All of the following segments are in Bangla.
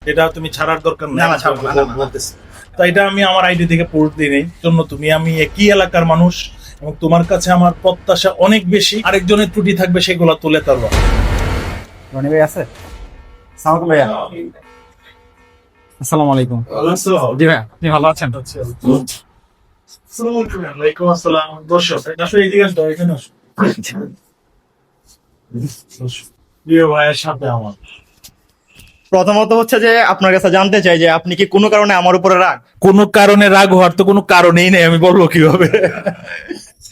এটা তুমি ছাড়ার দরকার না, নেই, না, ছাড়বো না, না, না। বলতেছি। তো এটা আমি আমার আইডি থেকে পোস্ট দিই নেই জন্য তুমি আমি একই এলাকার মানুষ এবং তোমার কাছে আমার প্রত্যাশা অনেক বেশি। আরেকজনের ত্রুটি থাকবে সেগুলো তুলে ধরবো। রনি ভাই আছে? সালাম ভাইয়া। আসসালামু আলাইকুম। জি ভাইয়া, আপনি ভালো আছেন? ওয়ালাইকুম আসসালাম। দর্শক আসো, এইদিকে আসো, এখানে আসো। প্রিয় ভাইয়ের সাথে আমার প্রথমত হচ্ছে যে আপনার কাছে জানতে চাই যে আপনি কি কোনো কারণে আমার উপরে রাগ? কোনো কারণে রাগ হওয়ার তো কোনো কারণেই নেই, আমি বলবো কিভাবে?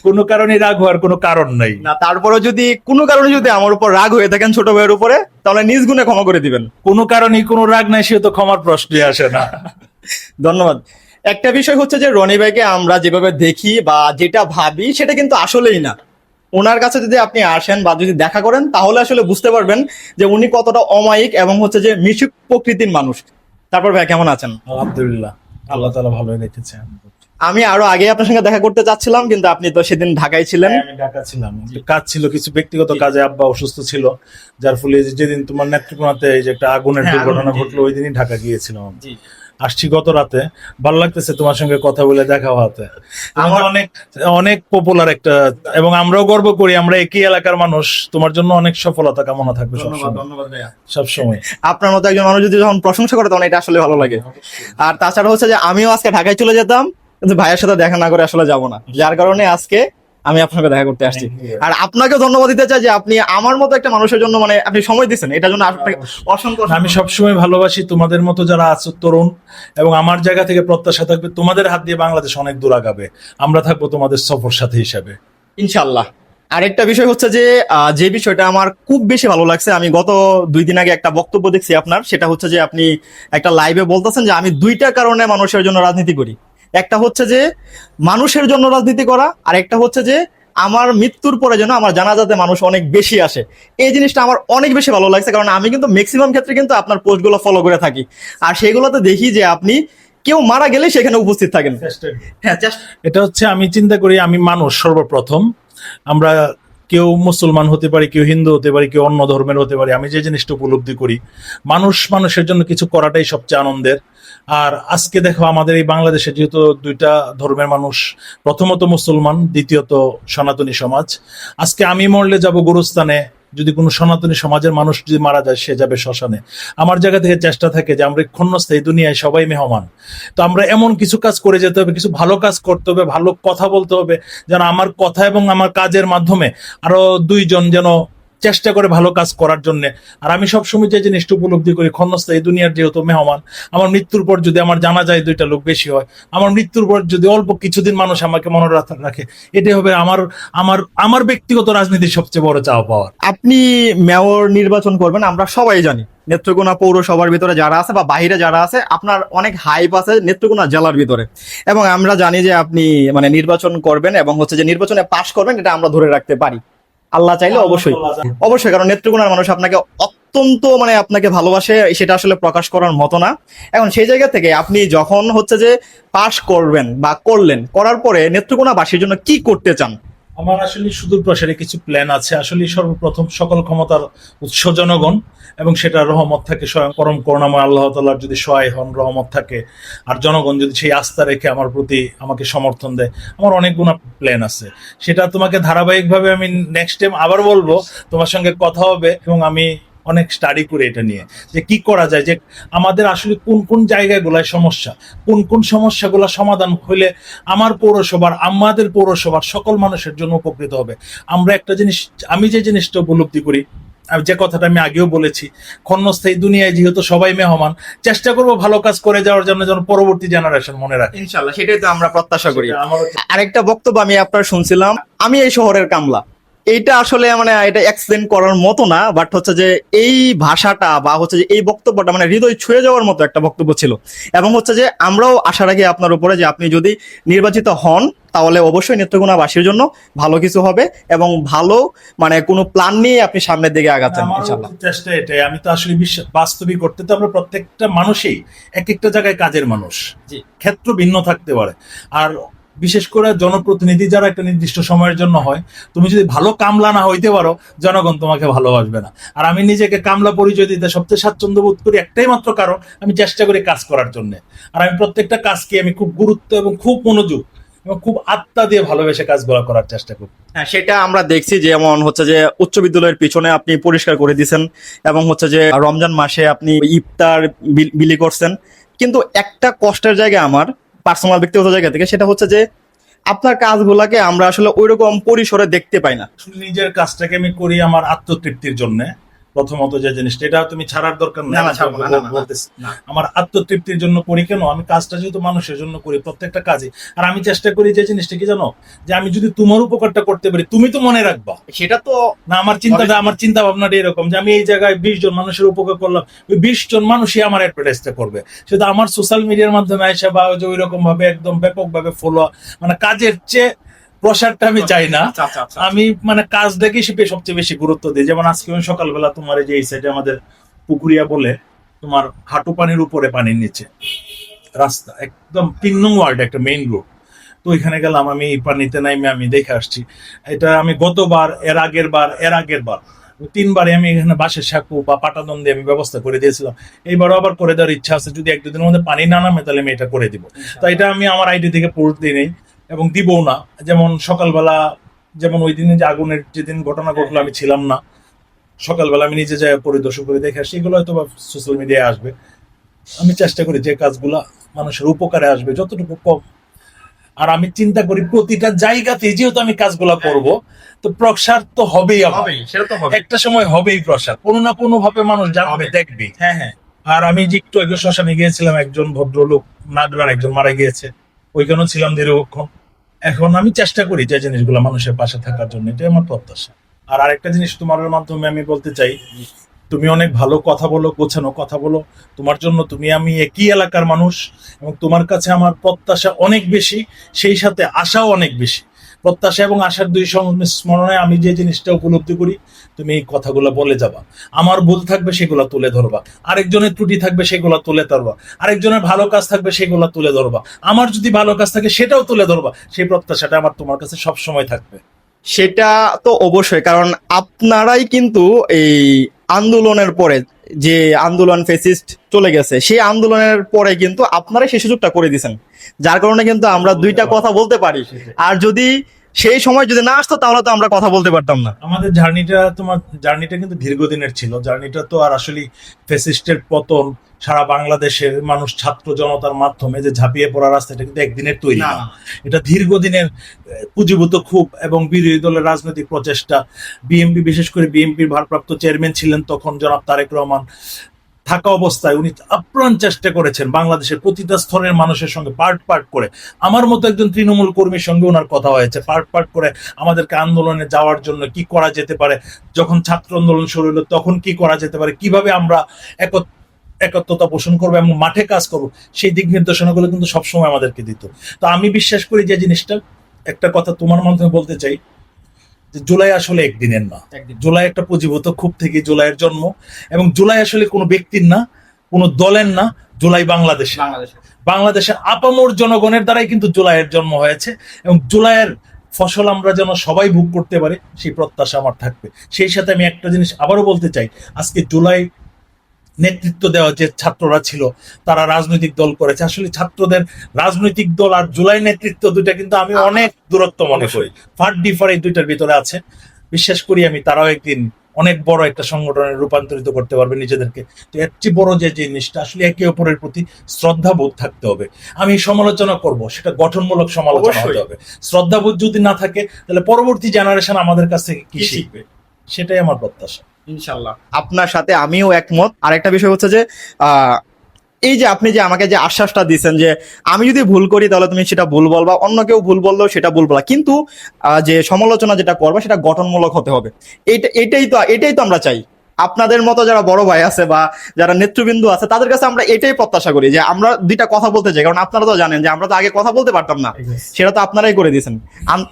কোনো কারণে রাগ হওয়ার কোনো কারণ নাই। না, তারপরে যদি কোনো কারণে যদি আমার উপর রাগ হয়ে থাকেন ছোট ভাইয়ের উপরে, তাহলে নিজ গুণে ক্ষমা করে দিবেন। কোনো কারণেই কোনো রাগ নাই, সে তো ক্ষমার প্রশ্নই আসে না। ধন্যবাদ। একটা বিষয় হচ্ছে যে রনি ভাইকে আমরা যেভাবে দেখি বা যেটা ভাবি সেটা কিন্তু আসলেই না। ওনার কাছে যদি আপনি আসেন বা যদি দেখা করেন তাহলে আসলে বুঝতে পারবেন যে উনি কতটা অমায়িক এবং হচ্ছে যে মিশুক প্রকৃতির মানুষ। তারপর ভাই কেমন আছেন? আলহামদুলিল্লাহ, আল্লাহ তাআলা ভালোই রেখেছেন। আমি আরো আগে আপনার সঙ্গে দেখা করতে চাচ্ছিলাম, কিন্তু আপনি তো সেদিন ঢাকায় ছিলেন। আমি ঢাকা ছিলাম, একটু কাজ ছিল, কিছু ব্যক্তিগত কাজে আব্বা অসুস্থ ছিল, যার ফলে যেদিন তোমার নেত্রকোনাতে এই যে একটা আগুনের হ্যাঁ, দুর্ঘটনা আগুন, জি, ঘটলো ওই দিনই ঢাকা গিয়েছিলাম। জি। আসছি গত রাতে। ভালো লাগতেছে তোমার সঙ্গে কথা বলে, দেখা হওয়াতে। আমার অনেক অনেক পপুলার একটা, এবং আমরাও গর্ব করি, আমরা একই এলাকার মানুষ। তোমার জন্য অনেক সফলতা কামনা থাকবে সবসময়, ধন্যবাদ ভাইয়া। সবসময়। আপনার মতো একজন মানুষ যদি যখন প্রশংসা করে তখন এটা আসলে ভালো লাগে। আর তাছাড়া হচ্ছে যে আমিও আজকে ঢাকায় চলে যেতাম, কিন্তু ভাইয়ের সাথে দেখা না করে আসলে যাব না, যার কারণে আজকে আমি আপনার সাথে দেখা করতে আসছি। আর আপনাকে ধন্যবাদ দিতে চাই যে আপনি আমার মতো একটা মানুষের জন্য মানে আপনি সময় দিচ্ছেন, এটার জন্য আপনাকে অসংখ্য আমি সবসময় ভালোবাসি তোমাদের মতো যারা আছো তরুণ, এবং আমার জায়গা থেকে প্রত্যাশা থাকবে তোমাদের হাত দিয়ে বাংলাদেশ অনেক দূর আগাবে। আমরা থাকবো তোমাদের সফর সাথী হিসাবে, ইনশাল্লাহ। আরেকটা বিষয় হচ্ছে যে যে বিষয়টা আমার খুব বেশি ভালো লাগছে, আমি গত 2 দিন আগে একটা বক্তব্য দেখছি আপনার, সেটা হচ্ছে যে আপনি একটা লাইভে বলতেছেন যে আমি 2টা কারণে মানুষের জন্য রাজনীতি করি। একটা হচ্ছে যে মানুষের জন্য রাজনীতি করা, আর একটা হচ্ছে যে আমার মৃত্যুর পরে যেন আমার জানাজাতে মানুষ অনেক বেশি আসে। এই জিনিসটা আমার অনেক বেশি ভালো লাগছে, কারণ আমি কিন্তু ম্যাক্সিমাম ক্ষেত্রে কিন্তু আপনার পোস্টগুলো ফলো করে থাকি, আর সেগুলোতে দেখি যে আপনি কেউ মারা গেলে সেখানে উপস্থিত থাকেন। হ্যাঁ, এটা হচ্ছে আমি চিন্তা করি আমি মানুষ সর্বপ্রথম। আমরা কেউ মুসলমান হতে পারি, কেউ হিন্দু হতে পারি, কেউ অন্য ধর্মের হতে পারি। আমি যে জিনিসটা উপলব্ধি করি, মানুষ মানুষের জন্য কিছু করাটাই সবচেয়ে আনন্দের। আর আজকে দেখো আমাদের এই বাংলাদেশে যেহেতু 2টা ধর্মের মানুষ, প্রথমত মুসলমান, দ্বিতীয়ত সনাতনী সমাজ। আজকে আমি মরলে যাব গুরুস্থানে, যদি কোনো সনাতনী সমাজের মানুষ যদি মারা যায় সে যাবে শ্মশানে। আমার জায়গা থেকে চেষ্টা থাকে যে আমরা ক্ষণস্থায়ী দুনিয়ায় সবাই মেহমান। তো আমরা এমন কিছু কাজ করে যেতে হবে, কিছু ভালো কাজ করতে হবে, ভালো কথা বলতে হবে, যেন আমার কথা এবং আমার কাজের মাধ্যমে আরো 2জন যেন চেষ্টা করে ভালো কাজ করার জন্য। আর আমি সবসময় যে জিনিসটা উপলব্ধি করি, ক্ষণস্থায়ী দুনিয়ার যেহেতু মেহমান, আমার মৃত্যুর পর যদি আমার জানা যায় 2টা লোক বেশি হয়, আমার মৃত্যুর পর যদি অল্প কিছুদিন মানুষ আমাকে মনে রাখে, এটাই হবে আমার আমার আমার ব্যক্তিগত রাজনীতির সবচেয়ে বড় চাওয়া পাওয়ার। আপনি মেয়র নির্বাচন করবেন, আমরা সবাই জানি। নেত্রকোনা পৌরসভার ভিতরে যারা আছে বা বাইরে যারা আছে, আপনার অনেক হাইপ আছে নেত্রকোনা জেলার ভিতরে, এবং আমরা জানি যে আপনি মানে নির্বাচন করবেন এবং হচ্ছে যে নির্বাচনে পাশ করবেন, এটা আমরা ধরে রাখতে পারি। আল্লাহ চাইলে অবশ্যই অবশ্যই, কারণ নেত্রকোনার মানুষ আপনাকে অত্যন্ত মানে আপনাকে ভালোবাসে, সেটা আসলে প্রকাশ করার মতো না। এখন সেই জায়গা থেকে আপনি যখন হচ্ছে যে পাশ করবেন বা করলেন, করার পরে নেত্রকোনাবাসীর জন্য কি করতে চান? আমার আসলে সুদূর প্রসারী কিছু প্ল্যান আছে। আসলে সর্বপ্রথম সকল ক্ষমতার উৎস জনগণ, এবং সেটা রহমত থাকে স্বয়ং পরম করুণাময় আল্লাহ তাআলার যদি সহায় হন, রহমত থাকে, আর জনগণ যদি সেই আস্থা রেখে আমার প্রতি আমাকে সমর্থন দেয়, আমার অনেকগুলো প্ল্যান আছে। সেটা তোমাকে ধারাবাহিকভাবে আমি নেক্সট টাইম আবার বলবো, তোমার সঙ্গে কথা হবে, এবং আমি অনেক স্টাডি করে এটা নিয়ে যে কি করা যায়, যে আমাদের আসলে কোন কোন জায়গাগুলোয় সমস্যা, কোন কোন সমস্যাগুলো সমাধান হইলে আমার পৌরসভার, আমাদের পৌরসভার সকল মানুষের জন্য উপকৃত হবে। আমরা একটা জিনিস, আমি যে জিনিসটা উপলব্ধি করি, যে কথাটা আমি আগেও বলেছি, ক্ষণস্থায়ী দুনিয়ায় যেহেতু সবাই মেহমান, চেষ্টা করব ভালো কাজ করে যাওয়ার জন্য, যেন পরবর্তী জেনারেশন মনে রাখে। ইনশাল্লাহ, সেটাই তো আমরা প্রত্যাশা করি। আমার আরেকটা বক্তব্য আমি আপনার শুনছিলাম, আমি এই শহরের কামলা। এইটা আসলে মানে এটা এক্সপ্লেন করার মতো না, বাট হচ্ছে যে এই ভাষাটা বা হচ্ছে যে এই বক্তব্যটা মানে হৃদয় ছুঁয়ে যাওয়ার মতো একটা বক্তব্য ছিল। এবং হচ্ছে যে আমরাও আশা রাখি আপনার উপরে যে আপনি যদি নির্বাচিত হন তাহলে অবশ্যই নেত্রকোনাবাসীর জন্য ভালো কিছু হবে, এবং ভালো মানে কোনো প্ল্যান নিয়ে আপনি সামনের দিকে আগাচ্ছেন ইনশাল্লাহ। চেষ্টা এটাই। আমি তো আসলে বাস্তবিক করতে তো আমরা প্রত্যেকটা মানুষই এক একটা জায়গায় কাজের মানুষ, জি। ক্ষেত্র ভিন্ন থাকতে পারে। আর বিশেষ করে জনপ্রতিনিধি যারা একটা নির্দিষ্ট সময়ের জন্য হয়, তুমি যদি ভালো কামলা না হইতে পারো, জনগণ তোমাকে ভালোবাসবে না। আর আমি নিজেকে কামলা পরিচয় দিতে সবচেয়ে স্বাচ্ছন্দ্য বোধ করি একটাই মাত্র কারণ, আমি চেষ্টা করি কাজ করার জন্য। আর আমি প্রত্যেকটা কাজকে আমি খুব গুরুত্ব এবং খুব মনোযোগ এবং খুব আত্মা দিয়ে ভালোবেসে কাজগুলো করার চেষ্টা করি। হ্যাঁ, সেটা আমরা দেখছি, যেমন হচ্ছে যে উচ্চ বিদ্যালয়ের পিছনে আপনি পরিষ্কার করে দিয়েছেন, এবং হচ্ছে যে রমজান মাসে আপনি ইফতার বিলি করছেন। কিন্তু একটা কষ্টের জায়গা আমার পার্সোনাল ব্যক্তিগত জায়গা থেকে, সেটা হচ্ছে যে আপনার কাজগুলাকে আমরা আসলে ওইরকম পরিসরে দেখতে পাই না। আসলে নিজের কাজটাকে আমি করি আমার আত্মতৃপ্তির জন্য। প্রথমত যে জিনিসটা, এটা তুমি ছাড়ার দরকার নেই, না, ছাড়বো না, বলতেছি আমার আত্মতৃপ্তির জন্য করি। কেন? আমি কাজটা যেহেতু মানুষের জন্য করি, প্রত্যেকটা কাজে। আর আমি চেষ্টা করি যে জিনিসটা কি জানো, যে আমি যদি তোমার উপকারটা করতে পারি, তুমি তো মনে রাখবা। সেটা তো না, আমার চিন্তা ভাবনাটা এরকম যে আমি এই জায়গায় 20 জন মানুষের উপকার করলাম, ওই 20 জন মানুষই আমার অ্যাডভার্টাইজটা করবে। সেটা আমার সোশ্যাল মিডিয়ার মাধ্যমে এসে বা ওই রকম ভাবে একদম ব্যাপকভাবে ফলো, মানে কাজের চেয়ে প্রসারটা আমি চাই না। আমি মানে কাজটাকে সবচেয়ে বেশি গুরুত্ব দিই। যেমন আজকে আমি সকালবেলা তোমার এই যে এই সাইডে আমাদের পুকুরিয়া বলে, তোমার হাঁটু পানির উপরে পানির নিচে রাস্তা, একদম 3 নং ওয়ার্ড, একটা মেইন রোড। তো ওইখানে গেলাম, আমি এই পানিতে নাইমে আমি দেখে আসছি। এটা আমি গতবার, এর আগের বার 3বারে আমি এখানে বাঁশের সাঁকু বা পাটাদন দিয়ে আমি ব্যবস্থা করে দিয়েছিলাম। এইবারও আবার করে দেওয়ার ইচ্ছা আছে, যদি 1-2 দিনের মধ্যে পানি না নামে তাহলে আমি এটা করে দিব। তো এটা আমি আমার আইডি থেকে পোস্ট দিই নেই এবং দিবও না। যেমন সকালবেলা, যেমন ওই দিনে যে আগুনের যেদিন ঘটনা ঘটলো আমি ছিলাম না, সকালবেলা আমি নিজে যাই পরিদর্শন করে দেখে আসি। এগুলো হয়তো সোশ্যাল মিডিয়ায় আসবে। আমি চেষ্টা করি যে কাজগুলা মানুষের উপকারে আসবে যতটুকু কম। আর আমি চিন্তা করি প্রতিটা জায়গাতে যেহেতু আমি কাজগুলা করব, তো প্রসার তো হবেই, সেটা তো হবে। একটা সময় হবেই প্রসার, কোনো না কোনো ভাবে মানুষ জানবে, দেখবে। হ্যাঁ, হ্যাঁ। আর আমি যে একটু আগে শ্মশানে গিয়েছিলাম, একজন ভদ্রলোক নাগরার একজন মারা গিয়েছে, ওইখানেও ছিলাম দীর্ঘক্ষণ। এখন আমি চেষ্টা করি যে জিনিসগুলো মানুষের পাশে থাকার জন্য, এটাই আমার প্রত্যাশা। আর আরেকটা জিনিস তোমার মাধ্যমে আমি বলতে চাই, তুমি অনেক ভালো কথা বলো, গোছানো কথা বলো। তোমার জন্য, তুমি আমি একই এলাকার মানুষ এবং তোমার কাছে আমার প্রত্যাশা অনেক বেশি, সেই সাথে আশাও অনেক বেশি। প্রত্যাশা এবং আশার দুই সংস্মরণে আমি যে জিনিসটা উপলব্ধি করি, তুমি এই কথাগুলো বলে যাবা। আমার ভুল থাকবে সেগুলো তুলে ধরবা, আরেকজনের ত্রুটি থাকবে সেগুলো তুলে ধরবা, আরেকজনের ভালো কাজ থাকবে সেগুলো তুলে ধরবা, আমার যদি ভালো কাজ থাকে সেটাও তুলে ধরবা। সেই প্রত্যাশাটা আমার তোমার কাছে সবসময় থাকবে। সেটা তো অবশ্যই, কারণ আপনারাই কিন্তু এই আন্দোলনের পরে, যে আন্দোলন ফেসিস্ট চলে গেছে, সেই আন্দোলনের পরে কিন্তু আপনারাই সেই সুযোগটা করে দিয়েছেন, যার কারণে কিন্তু আমরা দুইটা কথা বলতে পারি। আর যদি সেই সময় যদি না আসতো তাহলে তো আমরা কথা বলতে পারতাম না। আমাদের জার্নিটা কিন্তু দীর্ঘদিনের ছিল। জার্নিটা তো আর আসলে ফ্যাসিস্টের পতন, সারা বাংলাদেশের মানুষ ছাত্র জনতার মাধ্যমে যে ঝাঁপিয়ে পড়া রাস্তাটা কিন্তু একদিনের তৈরি না। এটা দীর্ঘদিনের পুঁজিভূত ক্ষোভ এবং বিরোধী দলের রাজনৈতিক প্রচেষ্টা। বিএনপি, বিশেষ করে বিএনপির ভারপ্রাপ্ত চেয়ারম্যান ছিলেন তখন জনাব তারেক রহমান, থাকা অবস্থায় উনি আপ্রাণ চেষ্টা করেছেন বাংলাদেশের প্রতিটা স্তরের মানুষের সঙ্গে পার্ট করে। আমার মতো একজন তৃণমূল কর্মীর সঙ্গে ওনার কথা হয়েছে, পার্ট করে আমাদেরকে আন্দোলনে যাওয়ার জন্য কি করা যেতে পারে, যখন ছাত্র আন্দোলন শুরু হলো তখন কি করা যেতে পারে, কিভাবে আমরা একত্রতা পোষণ করবো এবং মাঠে কাজ করবো, সেই দিক নির্দেশনাগুলো কিন্তু সবসময় আমাদেরকে দিত। তো আমি বিশ্বাস করি যে জিনিসটা, একটা কথা তোমার মাধ্যমে বলতে চাই, যে জুলাই আসলে একদিনের না। জুলাই একটা পুঁজিভূত ক্ষোভ থেকে জুলাইয়ের জন্ম, এবং জুলাই আসলে কোনো ব্যক্তির না, কোনো দলের না, জুলাই বাংলাদেশের আপামর জনগণের দ্বারাই কিন্তু জুলাইয়ের জন্ম হয়েছে। এবং জুলাইয়ের ফসল আমরা যেন সবাই ভোগ করতে পারে, সেই প্রত্যাশা আমার থাকবে। সেই সাথে আমি একটা জিনিস আবারও বলতে চাই, আজকে জুলাই নেতৃত্ব দেওয়া যে ছাত্ররা ছিল, তারা রাজনৈতিক দল করেছে। আসলে ছাত্রদের রাজনৈতিক দল আর জুলাই নেতৃত্ব দুইটা কিন্তু আমি অনেক দূরত্ব মনে করি, ডিফার এই দুইটার ভিতরে আছে। বিশ্বাস করি আমি তারাও একদিন অনেক বড় একটা সংগঠনে রূপান্তরিত করতে পারবে নিজেদেরকে। তো এর চেয়ে বড় যে জিনিসটা, আসলে একে অপরের প্রতি শ্রদ্ধাবোধ থাকতে হবে। আমি সমালোচনা করব, সেটা গঠনমূলক সমালোচনা হতে হবে। শ্রদ্ধাবোধ যদি না থাকে, তাহলে পরবর্তী জেনারেশন আমাদের কাছ থেকে কি শিখবে? সেটাই আমার প্রত্যাশা। ইনশাল্লাহ আপনার সাথে আমিও একমত। আরেকটা বিষয় হচ্ছে যে এই যে আপনি যে আমাকে যে আশ্বাসটা দিচ্ছেন যে আমি যদি ভুল করি তাহলে তুমি সেটা ভুল বলবা, অন্য কেউ ভুল বললেও সেটা ভুল বলা, কিন্তু যে সমালোচনা যেটা করবা সেটা গঠনমূলক হতে হবে। এটাই তো আমরা চাই। আপনাদের মতো যারা বড় ভাই আছে বা যারা নেতৃবৃন্দ আছে, তাদের কাছে আমরা এটাই প্রত্যাশা করি, যে আমরা দুইটা কথা বলতে চাই। কারণ আপনারা তো জানেন যে আমরা তো আগে কথা বলতে পারতাম না, সেটা তো আপনারাই করে দিয়েছেন।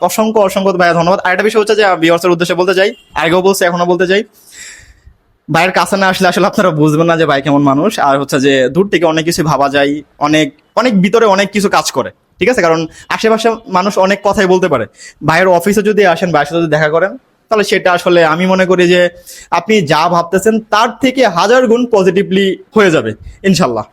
অসংখ্য ভাইয়া ধন্যবাদ। আরেকটা বিষয় হচ্ছে যে ভিউয়ার্সের উদ্দেশ্যে বলতে চাই, আগেও বলছি এখনো বলতে চাই, ভাইয়ের কাছে না আসলে আপনারা বুঝবেন না যে ভাই কেমন মানুষ। আর হচ্ছে যে দূর থেকে অনেক কিছু ভাবা যায়, অনেক ভিতরে অনেক কিছু কাজ করে। ঠিক আছে, কারণ আশেপাশে মানুষ অনেক কথাই বলতে পারে। ভাইয়ের অফিসে যদি আসেন, ভাইয়ের সাথে যদি দেখা করেন, তাহলে সেটা আসলে আমি মনে করি যে আপনি যা ভাবতেছেন তার থেকে 1000 গুণ পজিটিভলি হয়ে যাবে ইনশাল্লাহ।